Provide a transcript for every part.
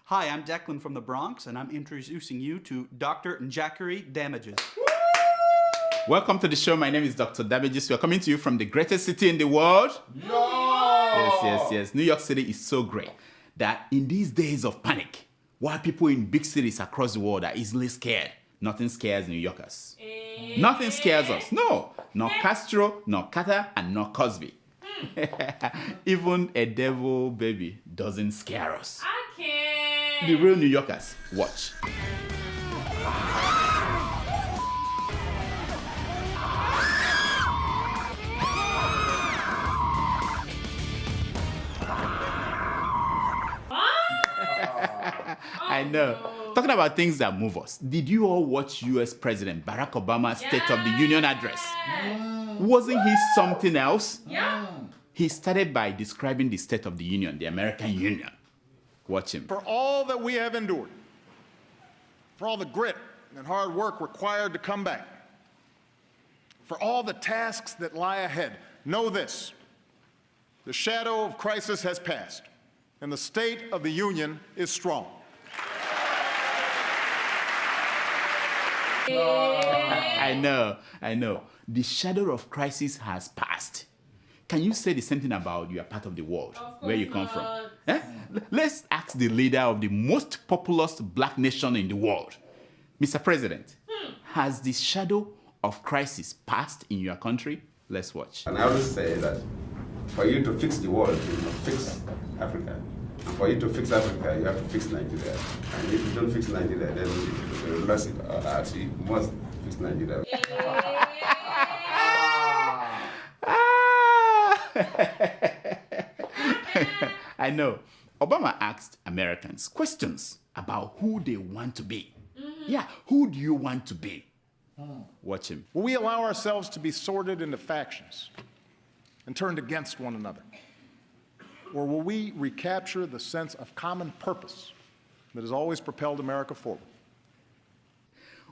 Hi, I'm Declan from the Bronx, and I'm introducing you to Dr. Njackery Damages. Welcome to the show. My name is Dr. Damages. We are coming to you from the greatest city in the world. Yes. New York City is so great that in these days of panic, while people in big cities across the world are easily scared, nothing scares New Yorkers. Nothing scares us. No. Not Castro, not Carter, and not Cosby. Even a devil baby doesn't scare us. I can't. The real New Yorkers, watch. I know. No. Talking about things that move us. Did you all watch US President Barack Obama's State of the Union address? Wasn't he something else? Yeah. He started by describing the State of the Union, the American Union. Watch him. For all that we have endured, for all the grit and hard work required to come back, for all the tasks that lie ahead, know this: the shadow of crisis has passed, and the State of the Union is strong. I know. The shadow of crisis has passed. Can you say the same thing about you are part of the world, where you come from? Eh? Let's ask the leader of the most populous black nation in the world. Mr. President, has the shadow of crisis passed in your country? Let's watch. And I always say that for you to fix the world, you must fix Africa. And for you to fix Africa, you have to fix Nigeria. And if you don't fix Nigeria, then you lost it. Actually, you must fix Nigeria. I know. Obama asked Americans questions about who they want to be. Yeah, who do you want to be? Watch him. Will we allow ourselves to be sorted into factions and turned against one another? Or will we recapture the sense of common purpose that has always propelled America forward?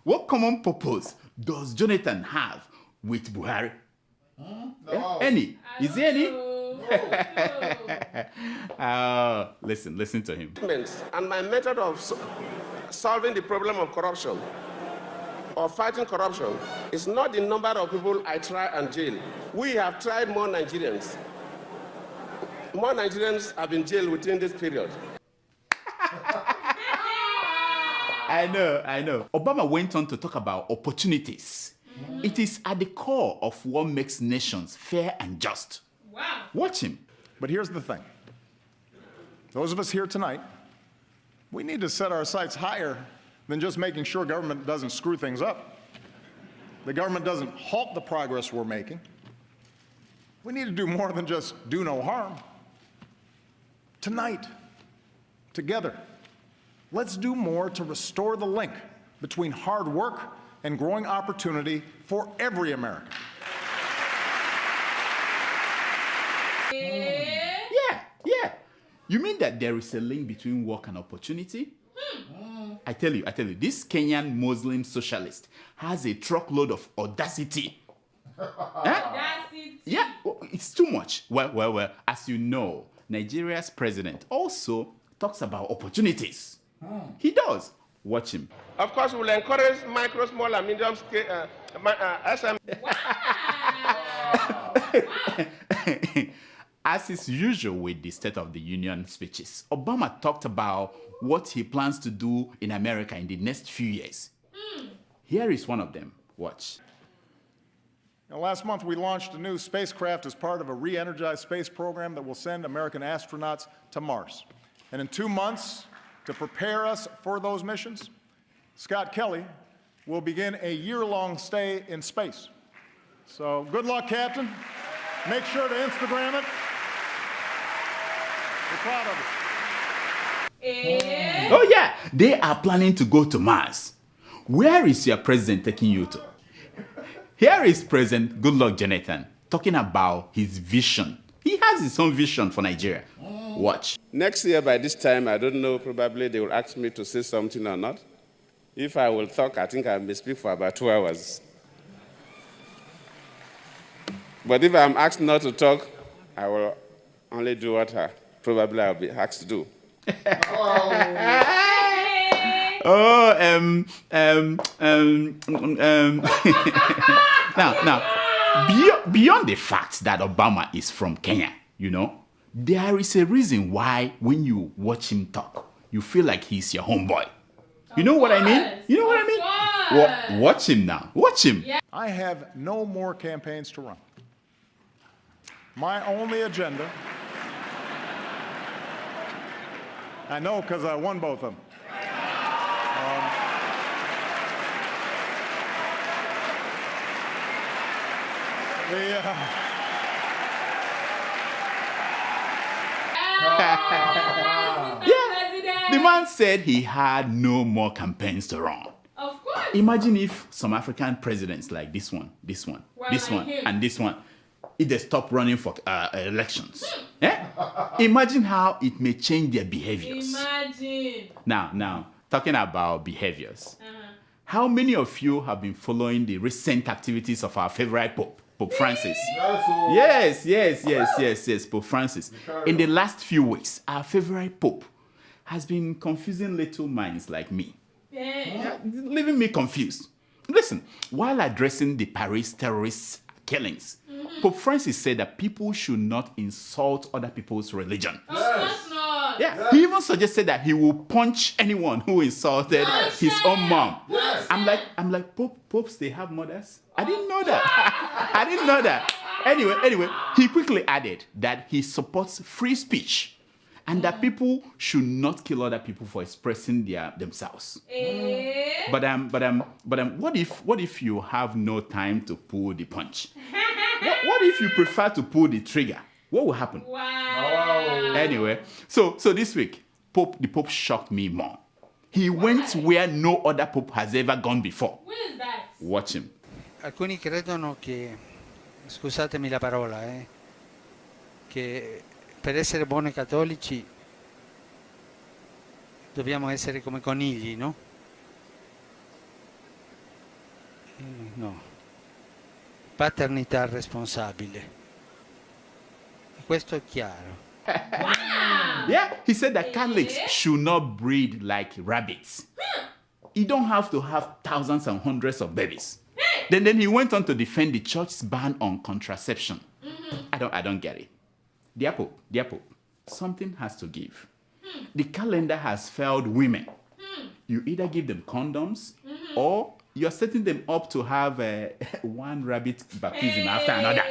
What common purpose does Jonathan have with Buhari? No. Any? Is there any? No. Listen to him. And my method of solving the problem of corruption or fighting corruption is not the number of people I try and jail. We have tried more Nigerians. More Nigerians have been jailed within this period. I know. Obama went on to talk about opportunities. It is at the core of what makes nations fair and just. Wow. Watch him. But here's the thing. Those of us here tonight, we need to set our sights higher than just making sure government doesn't screw things up. The government doesn't halt the progress we're making. We need to do more than just do no harm. Tonight, together, let's do more to restore the link between hard work and growing opportunity for every American. Yeah. You mean that there is a link between work and opportunity? I tell you, this Kenyan Muslim socialist has a truckload of audacity. Audacity. Yeah, it's too much. Well, as you know, Nigeria's president also talks about opportunities. He does. Watch him. Of course, we'll encourage micro, small, and medium scale SM. As is usual with the State of the Union speeches, Obama talked about what he plans to do in America in the next few years. Here is one of them. Watch. Now, last month, we launched a new spacecraft as part of a re-energized space program that will send American astronauts to Mars. And in 2 months, to prepare us for those missions, Scott Kelly will begin a year-long stay in space. So good luck, Captain. Make sure to Instagram it. We're proud of it. Oh yeah, they are planning to go to Mars. Where is your president taking you to? Here is President Goodluck Jonathan talking about his vision. He has his own vision for Nigeria. Watch. Next year, by this time, I don't know, probably they will ask me to say something or not. If I will talk, I think I may speak for about 2 hours. But if I'm asked not to talk, I will only do what probably I'll be asked to do. Oh, beyond the fact that Obama is from Kenya, there is a reason why when you watch him talk, you feel like he's your homeboy. You know what I mean? You know what I mean? Watch him now. Watch him. Yeah. I have no more campaigns to run. My only agenda, I know because I won both of them. The man said he had no more campaigns to run. Of course. Imagine if some African presidents like this one, this one, this one, and this one, if they stop running for elections. Imagine how it may change their behaviors. Imagine. Now, talking about behaviors, how many of you have been following the recent activities of our favorite Pope, Pope Francis? Yes, Pope Francis. In the last few weeks, our favorite Pope has been confusing little minds like me. Leaving me confused. Listen, while addressing the Paris terrorist killings, Pope Francis said that people should not insult other people's religion. Of course not. Yeah, he even suggested that he will punch anyone who insulted his own mom. I'm like, popes, they have mothers? I didn't know that. I didn't know that. Anyway, he quickly added that he supports free speech and that people should not kill other people for expressing themselves. But what if you have no time to pull the punch? What if you prefer to pull the trigger? What will happen? Wow. Anyway, so this week, the Pope shocked me more. He went where no other Pope has ever gone before. Where is that? Watch him. Alcuni credono che, scusatemi la parola, che per essere buoni cattolici dobbiamo essere come conigli, no? No. Paternità responsabile. Questo è chiaro. Yeah, he said that Catholics should not breed like rabbits. You don't have to have thousands and hundreds of babies. Then he went on to defend the church's ban on contraception. I don't get it. Dear Pope, something has to give. The calendar has failed women. You either give them condoms or you're setting them up to have one rabbit baptism after another.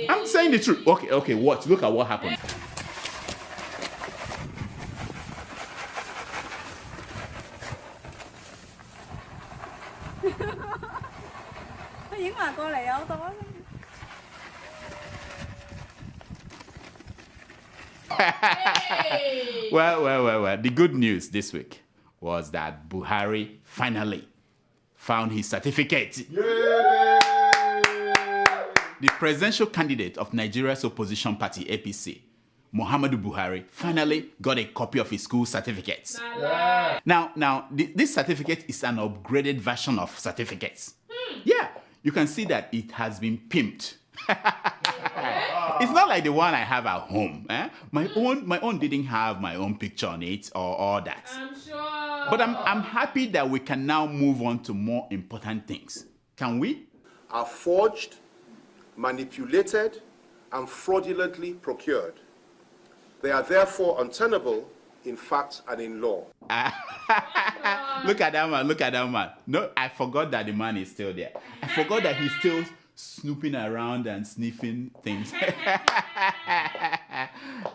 I'm saying the truth. Okay, watch. Look at what happened. Well. The good news this week was that Buhari finally found his certificate. Yay! The presidential candidate of Nigeria's opposition party, APC, Muhammadu Buhari, finally got a copy of his school certificate. Yeah. Now, this certificate is an upgraded version of certificates. Yeah, you can see that it has been pimped. It's not like the one I have at home. My own didn't have my own picture on it or all that. I'm sure. But I'm happy that we can now move on to more important things. Can we? Are forged, manipulated, and fraudulently procured. They are therefore untenable in fact and in law. Look at that man. No, I forgot that the man is still there. I forgot that he's still snooping around and sniffing things.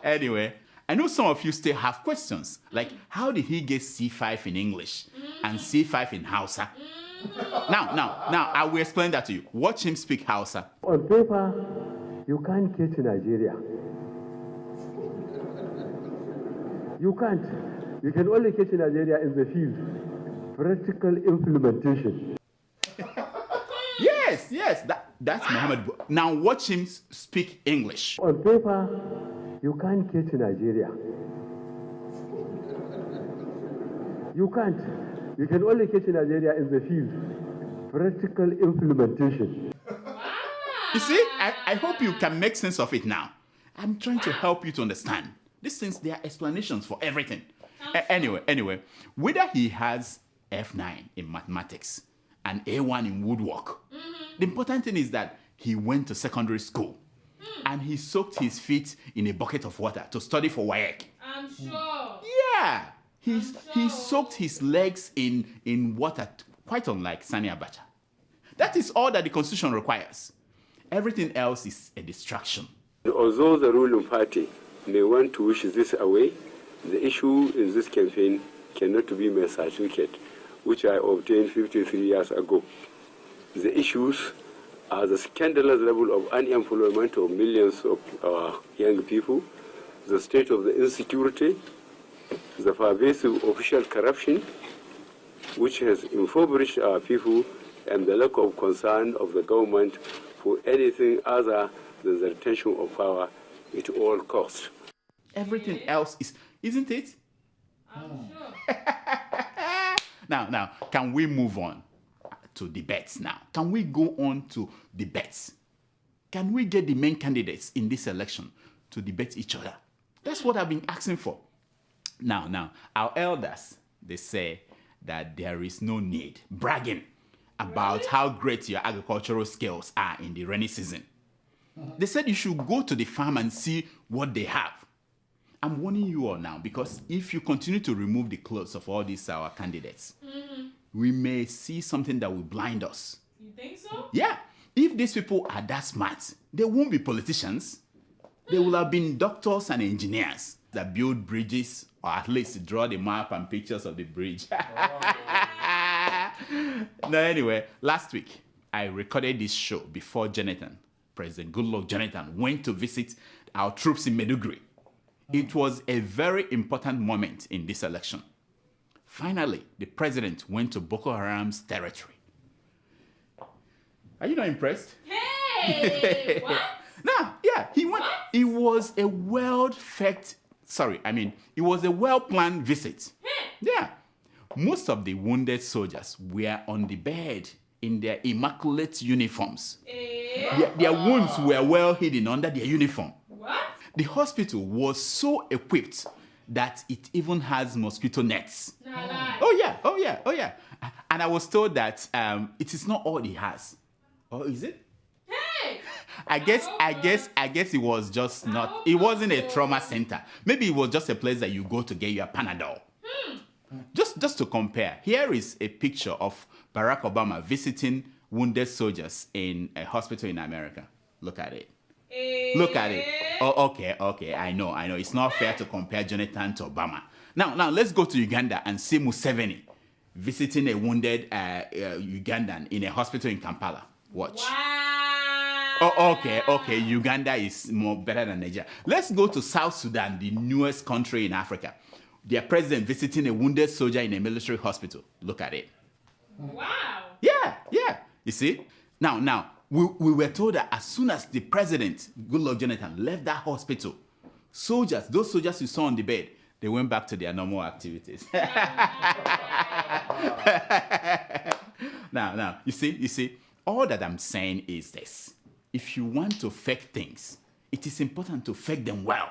Anyway, I know some of you still have questions, like how did he get C5 in English and C5 in Hausa? Now, I will explain that to you. Watch him speak Hausa. On paper, you can't catch Nigeria. You can't. You can only catch Nigeria in the field. Practical implementation. Yes, that's Muhammad. Now watch him speak English. On paper, you can't catch Nigeria. You can't. You can only catch Nigeria in the field. Practical implementation. You see, I hope you can make sense of it now. I'm trying to help you to understand. These things, they are explanations for everything. Anyway, whether he has F9 in mathematics and A1 in woodwork, the important thing is that he went to secondary school and he soaked his feet in a bucket of water to study for WAEC. I'm sure. Yeah, he soaked his legs in water, quite unlike Sani Abacha. That is all that the Constitution requires. Everything else is a distraction. Although the ruling party may want to wish this away, the issue in this campaign cannot be my certificate, which I obtained 53 years ago. The issues are the scandalous level of unemployment of millions of our young people, the state of the insecurity, the pervasive official corruption, which has impoverished our people, and the lack of concern of the government for anything other than the retention of power at all costs. Everything else isn't it? I'm sure. Now, can we move on to debates now? Can we go on to debates? Can we get the main candidates in this election to debate each other? That's what I've been asking for. Now, our elders, they say that there is no need bragging about how great your agricultural skills are in the rainy season. They said you should go to the farm and see what they have. I'm warning you all now, because if you continue to remove the clothes of all these our candidates, we may see something that will blind us. You think so? Yeah. If these people are that smart, they won't be politicians. They will have been doctors and engineers that build bridges, or at least draw the map and pictures of the bridge. No, anyway, last week, I recorded this show before President Goodluck Jonathan went to visit our troops in Maiduguri. It was a very important moment in this election. Finally, the president went to Boko Haram's territory. Are you not impressed? Hey! What? Nah, yeah, he went. It was a well-planned visit. Yeah. Most of the wounded soldiers were on the bed in their immaculate uniforms. Their wounds were well hidden under their uniform. What? The hospital was so equipped that it even has mosquito nets. Nah. Oh yeah. And I was told that it is not all he has. Or is it? Hey! I guess it was just not. It wasn't a trauma center. Maybe it was just a place that you go to get your Panadol. Just to compare, here is a picture of Barack Obama visiting wounded soldiers in a hospital in America. Look at it. Look at it. Oh, okay. I know. It's not fair to compare Jonathan to Obama. Now let's go to Uganda and see Museveni visiting a wounded Ugandan in a hospital in Kampala. Watch. Wow. Oh, okay. Uganda is better than Nigeria. Let's go to South Sudan, the newest country in Africa. Their president visiting a wounded soldier in a military hospital. Look at it. Wow. Yeah. You see? Now, we were told that as soon as the president, Goodluck Jonathan, left that hospital, those soldiers you saw on the bed, they went back to their normal activities. Now, you see, all that I'm saying is this. If you want to fake things, it is important to fake them well.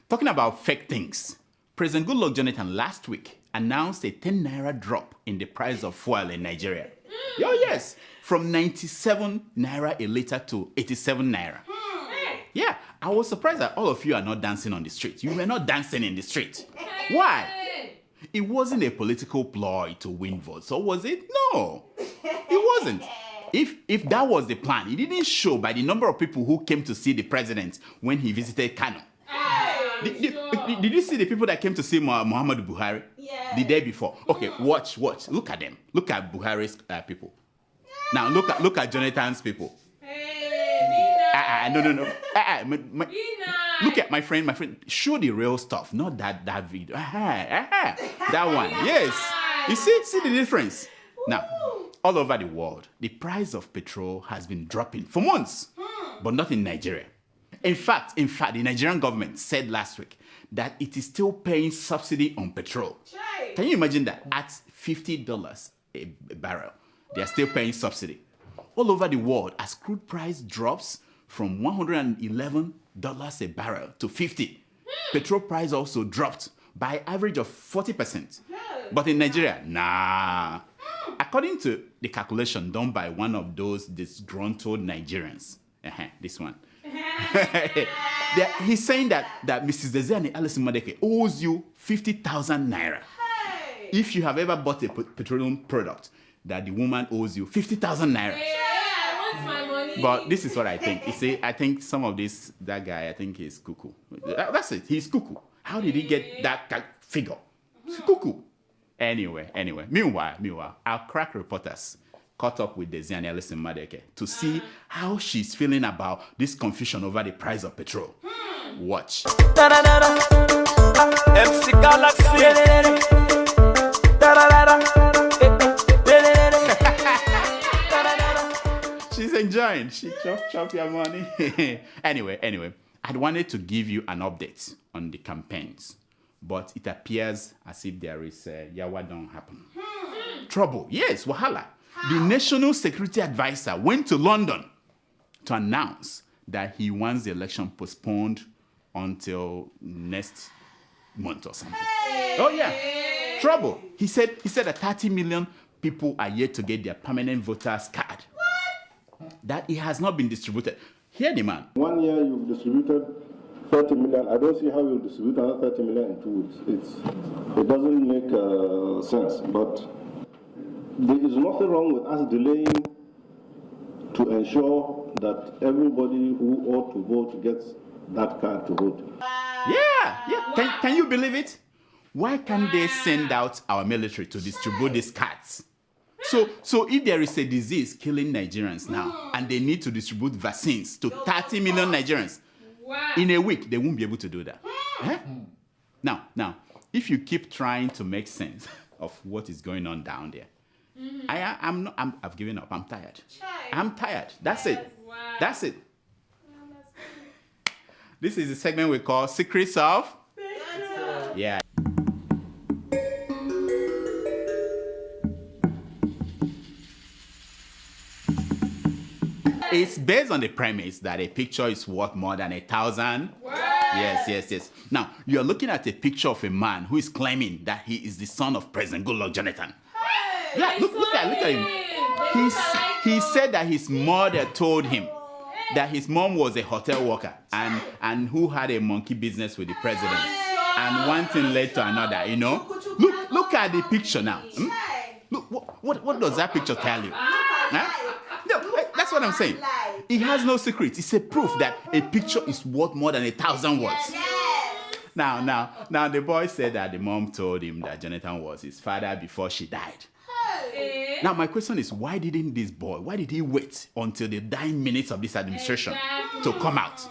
Talking about fake things, President Goodluck Jonathan last week announced a 10 naira drop in the price of fuel in Nigeria. Oh yes, from 97 naira a liter to 87 naira. Yeah, I was surprised that all of you are not dancing on the street. You were not dancing in the street. Why? It wasn't a political ploy to win votes, or was it? No, it wasn't. If that was the plan, it didn't show by the number of people who came to see the president when he visited Kano. Did you see the people that came to see Muhammadu Buhari the day before? Okay, watch. Look at them. Look at Buhari's people. Now look at Jonathan's people. No. Look at my friend. Show the real stuff, not that video. That one. Yes. You see the difference? Now, all over the world, the price of petrol has been dropping for months, but not in Nigeria. In fact, the Nigerian government said last week that it is still paying subsidy on petrol. Can you imagine that? At $50 a barrel, they are still paying subsidy. All over the world, as crude price drops from $111 a barrel to $50, Petrol price also dropped by average of 40%. But in Nigeria, nah. According to the calculation done by one of those disgruntled Nigerians, this one, he's saying that Mrs. Desiani Alison Madeke owes you 50,000 naira. If you have ever bought a petroleum product, that the woman owes you 50,000 naira. I want my money. But this is what I think. You see, I think some of that guy, I think he's cuckoo. That's it. He's cuckoo. How did he get that figure? He's cuckoo. Anyway. Meanwhile, our crack reporters caught up with Desiani Alison Madeke to see how she's feeling about this confusion over the price of petrol. Watch. MC Galaxy. She's enjoying. She chop your money. Anyway, I wanted to give you an update on the campaigns, but it appears as if there is yawa don't happen. Trouble, yes, wahala. The National Security Advisor went to London to announce that he wants the election postponed until next month or something. Oh yeah, trouble. He said that 30 million people are yet to get their permanent voters card. That it has not been distributed. Hear the man. 1 year you've distributed 30 million. I don't see how you distribute another 30 million in 2 weeks. It doesn't make sense. But there is nothing wrong with us delaying to ensure that everybody who ought to vote gets that card to vote. Yeah. Can you believe it? Why can't they send out our military to distribute these cards? So if there is a disease killing Nigerians now and they need to distribute vaccines to 30 million Nigerians in a week, they won't be able to do that. Now, if you keep trying to make sense of what is going on down there, I've given up. I'm tired. I'm tired. That's it. That's it. This is the segment we call Secrets of. Yeah. It's based on the premise that a picture is worth more than 1,000. Yes. Now, you're looking at a picture of a man who is claiming that he is the son of President Goodluck Jonathan. Yeah, look at him. He said that his mother told him that his mom was a hotel worker and who had a monkey business with the president. And one thing led to another, you know. Look at the picture now. Look, what does that picture tell you? No, that's what I'm saying. It has no secret. It's a proof that a picture is worth more than 1,000 words. Now, the boy said that the mom told him that Jonathan was his father before she died. Now, my question is, why did he wait until the dying minutes of this administration to come out?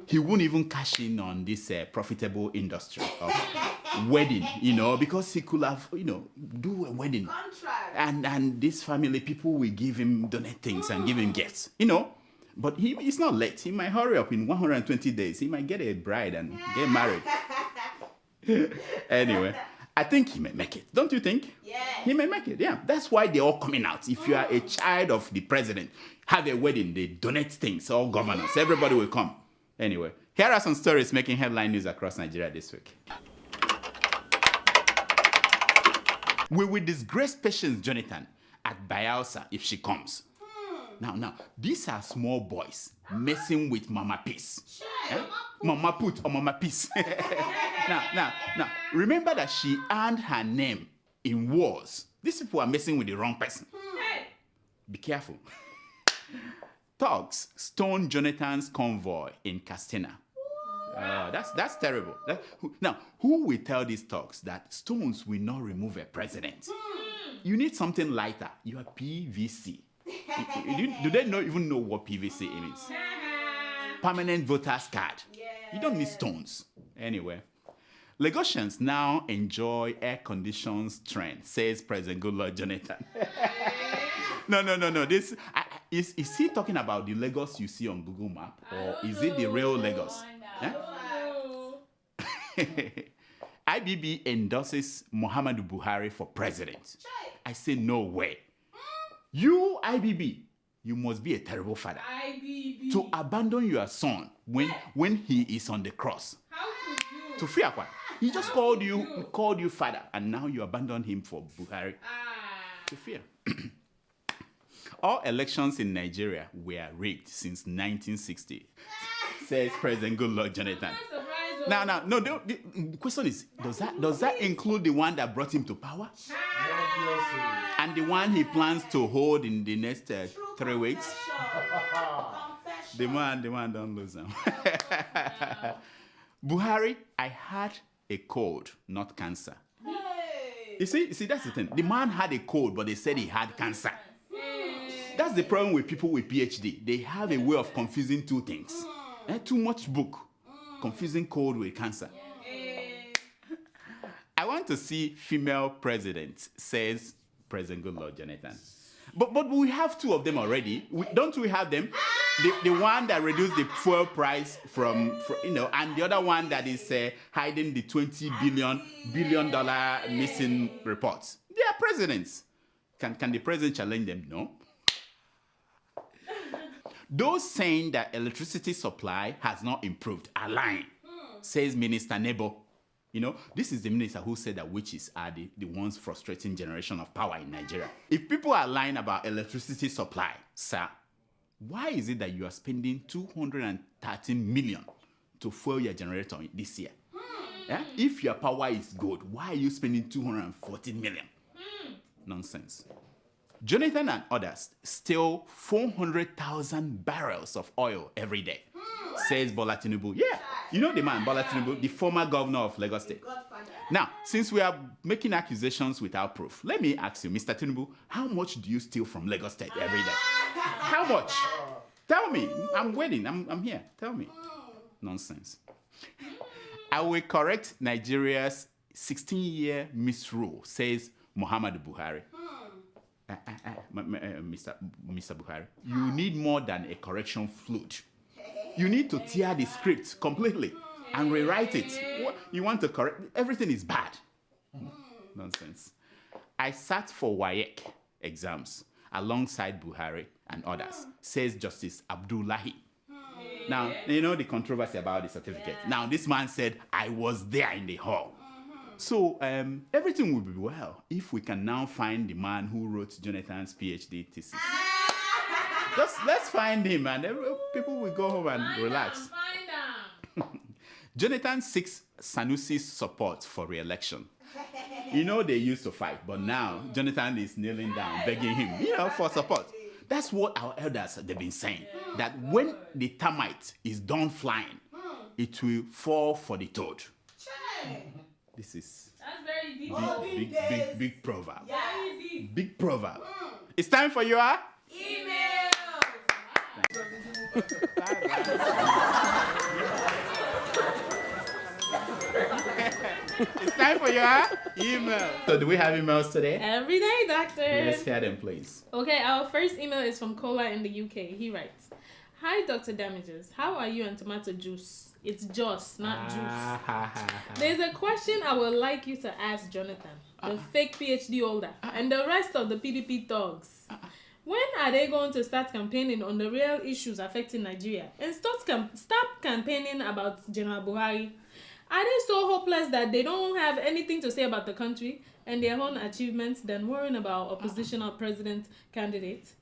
He wouldn't even cash in on this profitable industry of wedding, because he could have, do a wedding. And this family, people will give him, donate things and give him gifts, But he's not late. He might hurry up in 120 days. He might get a bride and get married. Anyway, I think he may make it. Don't you think? Yeah. He may make it, yeah. That's why they're all coming out. If you are a child of the president, have a wedding, they donate things, all governors, everybody will come. Anyway, here are some stories making headline news across Nigeria this week. We will disgrace Patience Jonathan at Bayelsa if she comes. Now, these are small boys messing with Mama Peace. Mama Put or Mama Peace. Now, remember that she earned her name in wars. These people are messing with the wrong person. Be careful. Thugs stone Jonathan's convoy in Castina. That's terrible. Now, who will tell these thugs that stones will not remove a president? You need something lighter. You are PVC. Do they even know what PVC means? Permanent voters card. You don't need stones. Anyway, Lagosians now enjoy air-conditioned train, says President Goodluck Jonathan. No. This is he talking about the Lagos you see on Google Map, or is it the real Lagos? IBB endorses Muhammadu Buhari for president. I say no way. You, IBB, you must be a terrible father. IBB. To abandon your son when he is on the cross. How could you? To Fiakwa. He just called you father, and now you abandon him for Buhari. To fear. All elections in Nigeria were rigged since 1960, says President Goodluck Jonathan. No. The question is, does that include the one that brought him to power? And the one he plans to hold in the next 3 weeks? The man don't lose him. Buhari, I had a cold, not cancer. You see, that's the thing. The man had a cold, but they said he had cancer. That's the problem with people with PhD. They have a way of confusing two things. Too much book, confusing cold with cancer. I want to see female president, says President Goodluck Jonathan. But we have 2 of them already. Don't we have them? The one that reduced the fuel price from and the other one that is hiding the $20 billion missing reports. They are presidents. Can the president challenge them? No. Those saying that electricity supply has not improved are lying, says Minister Nebo. This is the minister who said that witches are the ones frustrating generation of power in Nigeria. If people are lying about electricity supply, sir, why is it that you are spending 213 million to fuel your generator this year? Yeah? If your power is good, why are you spending 214 million? Nonsense. Jonathan and others steal 400,000 barrels of oil every day, says Bola Tinubu. Yeah, you know the man, Bola Tinubu, the former governor of Lagos State. Now, since we are making accusations without proof, let me ask you, Mr. Tinubu, how much do you steal from Lagos State every day? How much? Tell me. I'm waiting. I'm here. Tell me. Nonsense. I will correct Nigeria's 16-year misrule, says Muhammadu Buhari. Mr. Buhari, you need more than a correction flute. You need to tear the script completely and rewrite it. What you want to correct? Everything is bad. Nonsense. I sat for WAEC exams alongside Buhari and others, says Justice Abdullahi. Now, you know the controversy about the certificate. Now, this man said, I was there in the hall. So everything will be well if we can now find the man who wrote Jonathan's PhD thesis. Just let's find him and people will go home and relax. Jonathan seeks Sanusi's support for re-election. You know they used to fight, but now Jonathan is kneeling down, begging him, for support. That's what our elders have been saying, that when the termite is done flying, it will fall for the toad. This is big proverb. Yeah. Big proverb. It's time for your Email. It's time for your email. So do we have emails today? Every day, doctor. Let's hear them, please. Okay, our first email is from Kola in the UK. He writes, "Hi, Dr. Damages. How are you and tomato juice? It's Joss, not juice. There's a question I would like you to ask Jonathan, the fake PhD holder, and the rest of the PDP thugs. When are they going to start campaigning on the real issues affecting Nigeria and stop campaigning about General Buhari? Are they so hopeless that they don't have anything to say about the country and their own achievements than worrying about oppositional president candidates?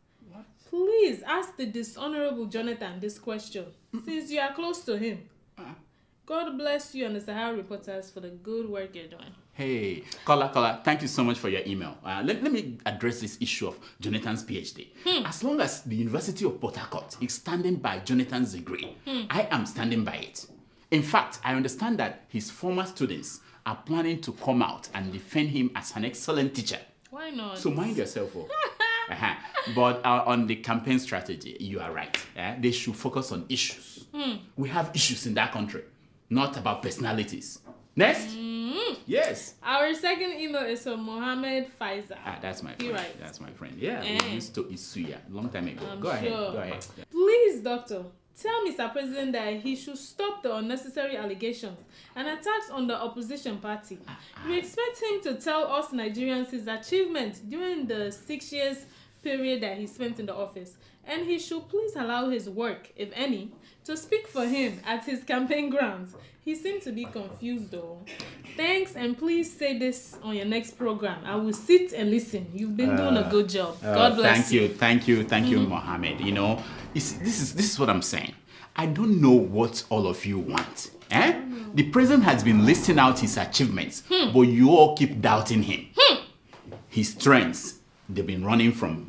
Please ask the dishonorable Jonathan this question, since you are close to him. God bless you and the Sahara reporters for the good work you're doing." Hey, Kola, thank you so much for your email. Let me address this issue of Jonathan's PhD. As long as the University of Port Harcourt is standing by Jonathan's degree, I am standing by it. In fact, I understand that his former students are planning to come out and defend him as an excellent teacher. Why not? So mind yourself. But on the campaign strategy, you are right. They should focus on issues. We have issues in that country, not about personalities. Next. Yes. Our second email is from Mohammed Faisal. That's my friend. He writes, That's my friend. Yeah, we used to Isuya a long time ago. Go ahead. "Please, doctor, tell Mr. President that he should stop the unnecessary allegations and attacks on the opposition party. We expect him to tell us Nigerians his achievements during the 6 years period that he spent in the office. and he should please allow his work, if any, to speak for him at his campaign grounds. He seemed to be confused though. Thanks, and please say this on your next program. I will sit and listen. You've been doing a good job. God bless you. Thank you, Mohammed. You know, this is what I'm saying. I don't know what all of you want. The president has been listing out his achievements, but you all keep doubting him. His strengths, they've been running from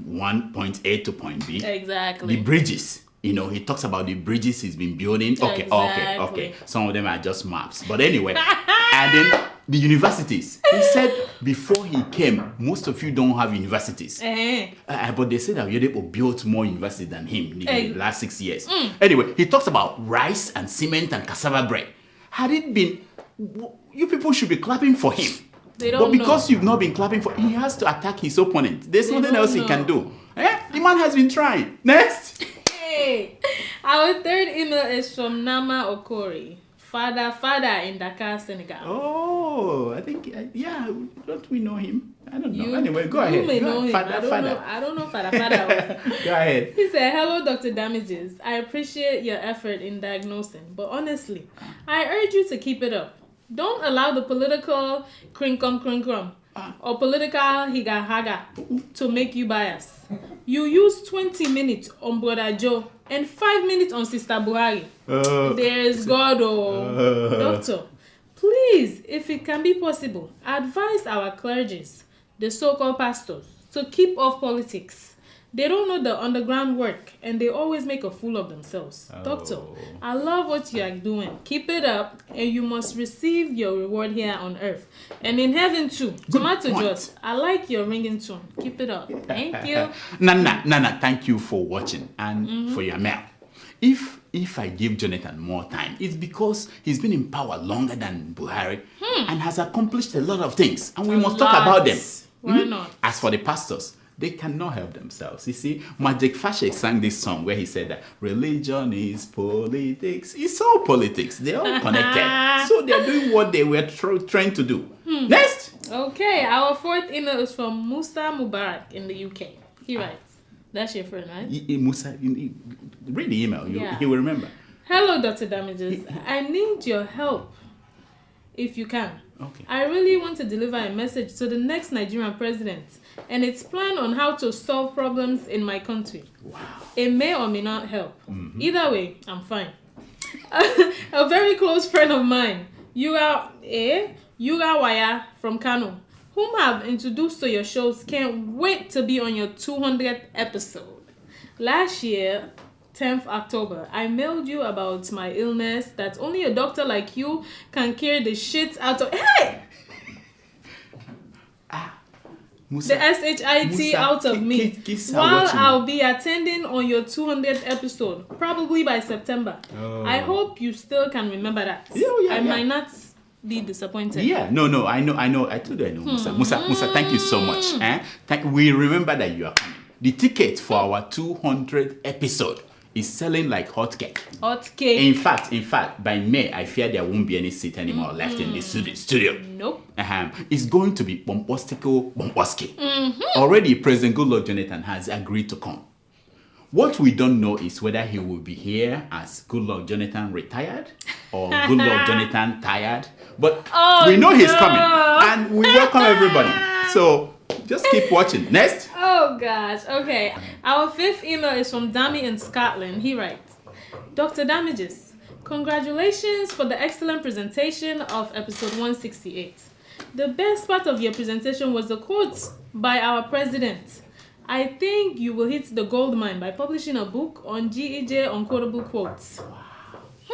point A to point B. Exactly. The bridges. You know, he talks about the bridges he's been building. Okay. Some of them are just maps. But anyway, and then the universities. He said before he came, most of you don't have universities. But they said that Oyedepo built more universities than him in the last 6 years. Anyway, he talks about rice and cement and cassava bread. Had it been, you people should be clapping for him. But because you've not been clapping for him, he has to attack his opponent. There's nothing else he can do. The man has been trying. Next. Our third email is from Nama Okori, father in Dakar, Senegal. Oh, I think, don't we know him? I don't know. Anyway, go ahead. You may know him. Father. I don't know father. Go ahead. He said, hello, Dr. Damages. I appreciate your effort in diagnosing, but honestly, I urge you to keep it up. Don't allow the political krinkum or political higa to make you biased. You use 20 minutes on Brother Joe and 5 minutes on Sister Buhari. There's God, Doctor. Please, if it can be possible, advise our clergies, the so-called pastors, to keep off politics. They don't know the underground work, and they always make a fool of themselves. Doctor, I love what you are doing. Keep it up, and you must receive your reward here on earth. And in heaven too. Tomato Juice, I like your ringing tone. Keep it up. Thank you. Nana, thank you for watching and for your mail. If I give Jonathan more time, it's because he's been in power longer than Buhari and has accomplished a lot of things, and we must talk about them. Why not? As for the pastors, they cannot help themselves. You see, Magic Fashe sang this song where he said that religion is politics. It's all politics. They're all connected. So they're doing what they were trying to do. Next! Okay, our fourth email is from Musa Mubarak in the UK. He writes, that's your friend, right? Musa, read the email. He will remember. Hello, Dr. Damages. I need your help if you can. Okay. I really want to deliver a message to the next Nigerian president and its plan on how to solve problems in my country. Wow. It may or may not help. Either way, I'm fine. A very close friend of mine, Yuga Waya from Kano, whom I've introduced to your shows, can't wait to be on your 200th episode. Last year, 10th October, I mailed you about my illness that only a doctor like you can cure the shit out of. Hey! Musa, the SHIT out of me while I'll be attending on your 200th episode, probably by September. I hope you still can remember that. I might not be disappointed. No, I know. I told you I know Musa. Musa, thank you so much. We remember that you are coming. The ticket for our 200th episode is selling like hotcake. In fact, by May, I fear there won't be any seat anymore left in the studio. Nope. It's going to be bomboski. Already, President Goodluck Jonathan has agreed to come. What we don't know is whether he will be here as Goodluck Jonathan retired or Goodluck Jonathan tired. But we know he's coming, and we welcome everybody. So just keep watching. Next. Oh gosh. Okay. Our fifth email is from Dami in Scotland. He writes, Dr. Damages, congratulations for the excellent presentation of episode 168. The best part of your presentation was the quotes by our president. I think you will hit the gold mine by publishing a book on GEJ unquotable quotes.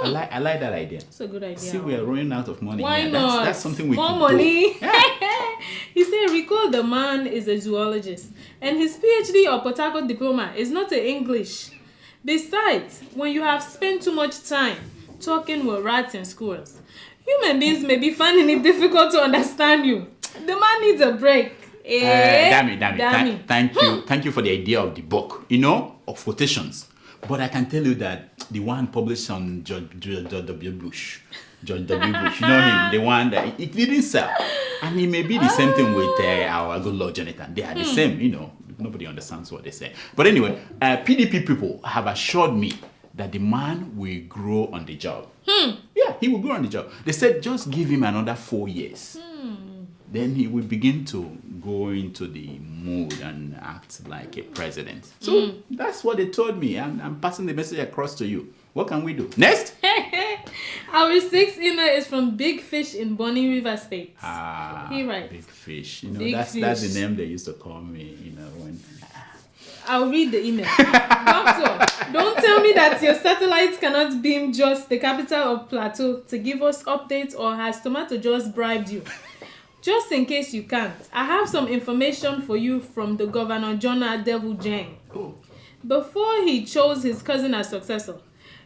I like that idea. It's a good idea. See, we are running out of money. Why not? That's something we More can money. do. Yeah. He said, recall the man is a zoologist, and his PhD or Port Harcourt diploma is not in English. Besides, when you have spent too much time talking with rats and squirrels, human beings may be finding it difficult to understand you. The man needs a break. Damn. Thank you for the idea of the book, of quotations. But I can tell you that the one published on George W. Bush, you know him, the one that it didn't sell. And it may be the same thing with our good Lord Jonathan. They are the same, nobody understands what they say. But anyway, PDP people have assured me that the man will grow on the job. Yeah, he will grow on the job. They said just give him another 4 years. Then he will begin to go into the mood and act like a president. So that's what they told me. I'm passing the message across to you. What can we do? Next! Our 6th email is from Big Fish in Bonny River State. He writes. Big Fish. You know, Big that's Fish. the name they used to call me, you know, when... I'll read the email. Doctor, don't tell me that your satellite cannot beam Jos, the capital of Plateau, to give us updates, or has Tomato Jos bribed you? Just in case you can't, I have some information for you from the Governor John Adeola. Before he chose his cousin as successor,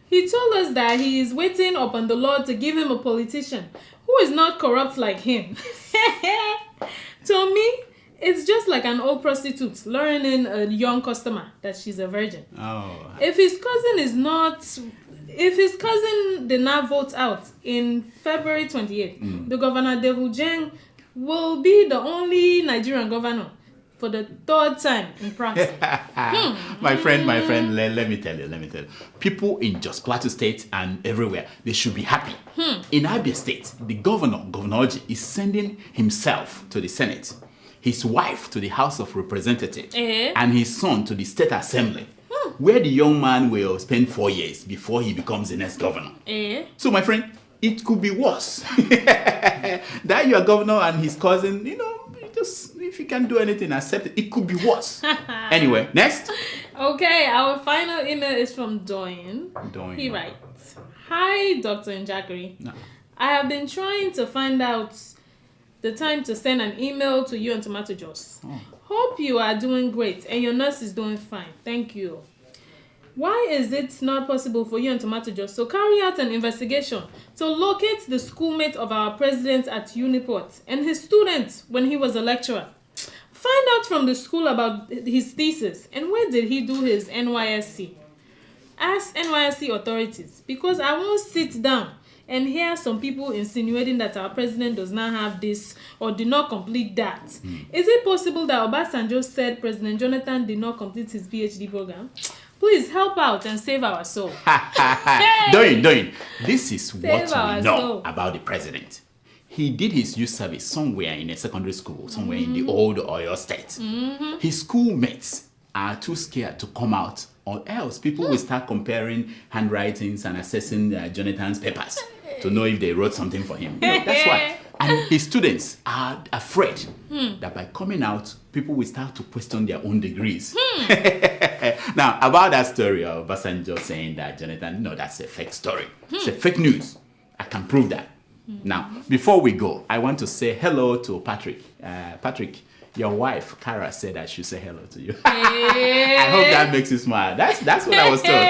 he told us that he is waiting upon the Lord to give him a politician who is not corrupt like him. To me, it's just like an old prostitute learning a young customer that she's a virgin. If his cousin did not vote out in February 28th, the Governor Adeola will be the only Nigerian governor for the 3rd time in practice. My friend, let me tell you. People in Jos Plateau State and everywhere, they should be happy. In Abia State, the Governor Oji, is sending himself to the Senate, his wife to the House of Representatives, and his son to the State Assembly, where the young man will spend 4 years before he becomes the next governor. So, my friend, it could be worse. That your governor and his cousin, you know, just if you can't do anything, accept it. It could be worse. Anyway, next. Okay, our final email is from Doyen. He writes, "Hi, Dr. Njakiri. I have been trying to find out the time to send an email to you and Tomato Jos. Hope you are doing great and your nurse is doing fine. Thank you. Why is it not possible for you and Tomato Jos to carry out an investigation to locate the schoolmate of our president at Uniport and his student when he was a lecturer? Find out from the school about his thesis and where did he do his NYSC. Ask NYSC authorities, because I won't sit down and hear some people insinuating that our president does not have this or did not complete that. Is it possible that Obasanjo said President Jonathan did not complete his PhD program? Please help out and save our soul." Doing. This is what Save we know soul. about the president. He did his youth service somewhere in a secondary school, somewhere in the old Oyo State. His schoolmates are too scared to come out, or else people will start comparing handwritings and assessing Jonathan's papers to know if they wrote something for him. You know, that's why. And his students are afraid that by coming out, people will start to question their own degrees. Now, about that story of Obasanjo saying that Jonathan, no, that's a fake story. It's a fake news. I can prove that. Now, before we go, I want to say hello to Patrick. Patrick, your wife, Kara, said I should say hello to you. I hope that makes you smile. That's what I was told.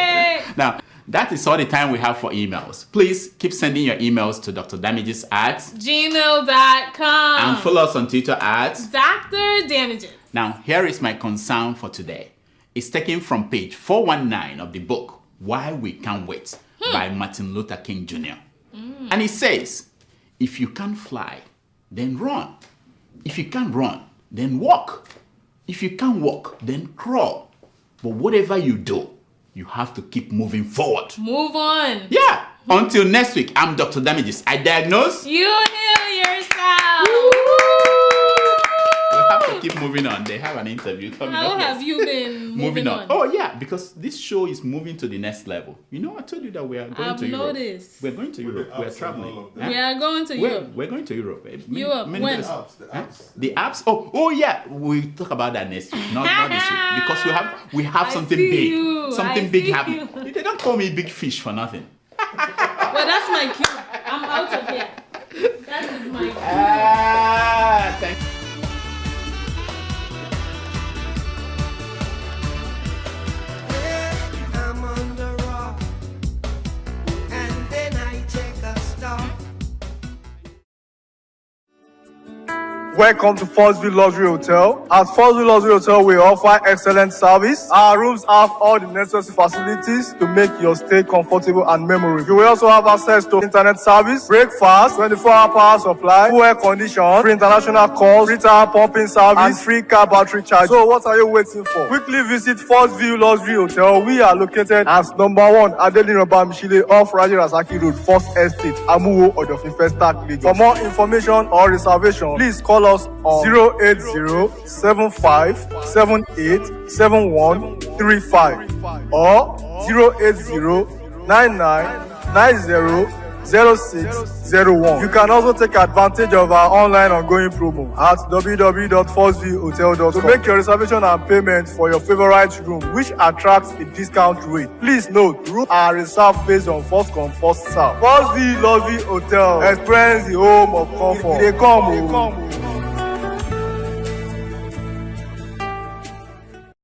Now, that is all the time we have for emails. Please keep sending your emails to drdamages@gmail.com. and follow us on Twitter at Dr. Damages. Now, here is my concern for today. It's taken from page 419 of the book, Why We Can't Wait, by Martin Luther King Jr. And it says, if you can't fly, then run. If you can't run, then walk. If you can't walk, then crawl. But whatever you do, you have to keep moving forward. Move on. Yeah. Until next week, I'm Dr. Damages. I diagnose. You heal yourself. We have to keep moving on. They have an interview coming up. How have you been moving on? Oh, yeah, because this show is moving to the next level. You know, I told you that we are going to Europe. I've noticed. We're going to Europe. We're traveling. We are going to Europe. We're going to Europe. Europe, when? The apps. Oh, yeah. We'll talk about that next week. Not this week. Because we have something big. Something big happening. They don't call me Big Fish for nothing. Well, that's my cue. I'm out of here. That is my cue. Thank you. Welcome to First View Luxury Hotel. At First View Luxury Hotel, we offer excellent service. Our rooms have all the necessary facilities to make your stay comfortable and memorable. You will also have access to internet service, breakfast, 24-hour power supply, full air condition, free international calls, free tire pumping service, and free car battery charge. So what are you waiting for? Quickly visit First View Luxury Hotel. We are located at number 1 Adeola off Raji Rasaki Road, First Estate, Amuwo, Odofin Festac, Lagos. For more information or reservation, please call us on 080-7578-7135 or 080-9990-0601. You can also take advantage of our online ongoing promo at www.firstviewhotel.com to make your reservation and payment for your favorite room, which attracts a discount rate. Please note, rooms are reserved based on first come, first serve. First View Luxury Hotel. Experience the home of comfort. They come.